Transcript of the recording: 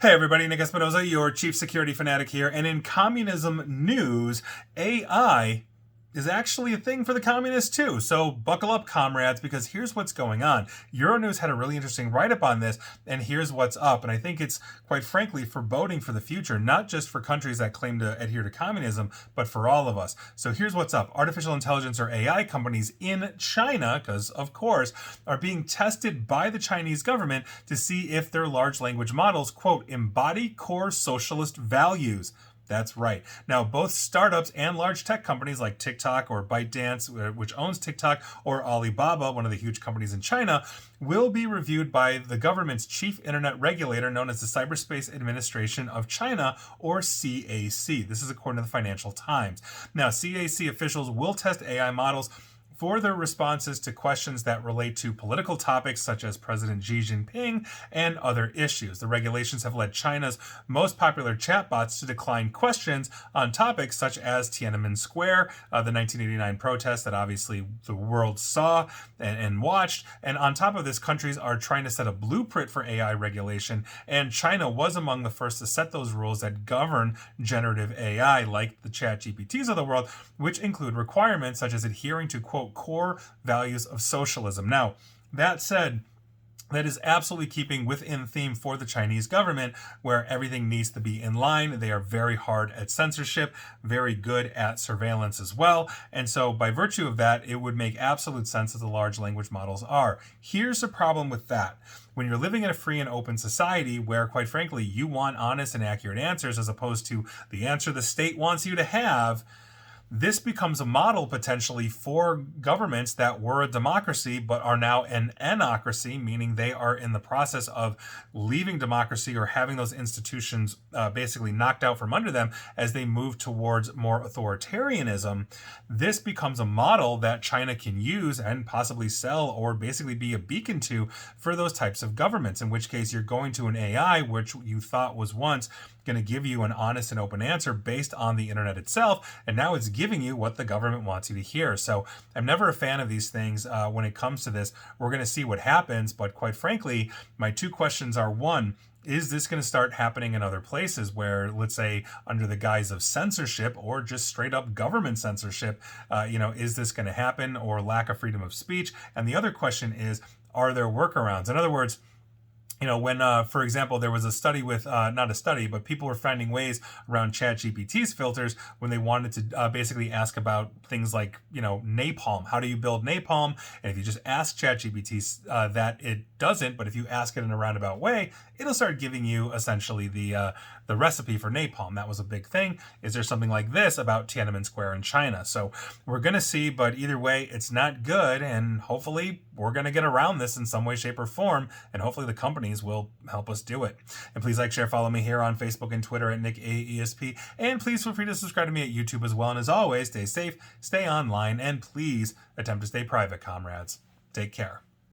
Hey everybody, Nick Espinosa, your chief security fanatic here. And in communism news, AI is actually a thing for the communists too. So buckle up, comrades, because here's what's going on. Euronews had a really interesting write-up on this, and here's what's up. And I think it's, quite frankly, foreboding for the future, not just for countries that claim to adhere to communism, but for all of us. So here's what's up. Artificial intelligence, or AI companies in China, because of course, are being tested by the Chinese government to see if their large language models, quote, embody core socialist values. That's right. Now, both startups and large tech companies like TikTok or ByteDance, which owns TikTok, or Alibaba, one of the huge companies in China, will be reviewed by the government's chief internet regulator known as the Cyberspace Administration of China, or CAC. This is according to the Financial Times. Now, CAC officials will test AI models for their responses to questions that relate to political topics such as President Xi Jinping and other issues. The regulations have led China's most popular chatbots to decline questions on topics such as Tiananmen Square, the 1989 protests that obviously the world saw and watched. And on top of this, countries are trying to set a blueprint for AI regulation, and China was among the first to set those rules that govern generative AI, like the ChatGPTs of the world, which include requirements such as adhering to, quote, core values of socialism. Now, that said, that is absolutely keeping within theme for the Chinese government, where everything needs to be in line. They are very hard at censorship, very good at surveillance as well. And so by virtue of that, it would make absolute sense that the large language models are. Here's the problem with that. When you're living in a free and open society where, quite frankly, you want honest and accurate answers as opposed to the answer the state wants you to have, this becomes a model potentially for governments that were a democracy but are now an anocracy, meaning they are in the process of leaving democracy or having those institutions basically knocked out from under them as they move towards more authoritarianism. This becomes a model that China can use and possibly sell or basically be a beacon to for those types of governments, in which case you're going to an AI which you thought was once going to give you an honest and open answer based on the internet itself, and now it's giving you what the government wants you to hear. So I'm never a fan of these things when it comes to this. We're going to see what happens, but quite frankly, my two questions are: one, is this going to start happening in other places where, let's say, under the guise of censorship or just straight up government censorship, is this going to happen, or lack of freedom of speech? And the other question is, are there workarounds? In other words, when, for example, there was a study with, not a study, but people were finding ways around ChatGPT's filters when they wanted to basically ask about things like, napalm. How do you build napalm? And if you just ask ChatGPT that, it doesn't, but if you ask it in a roundabout way, it'll start giving you essentially the recipe for napalm. That was a big thing. Is there something like this about Tiananmen Square in China? So we're going to see, but either way, it's not good, and hopefully we're going to get around this in some way, shape, or form, and hopefully the companies will help us do it. And please like, share, follow me here on Facebook and Twitter at NickAESP, and please feel free to subscribe to me at YouTube as well. And as always, stay safe, stay online, and please attempt to stay private, comrades. Take care.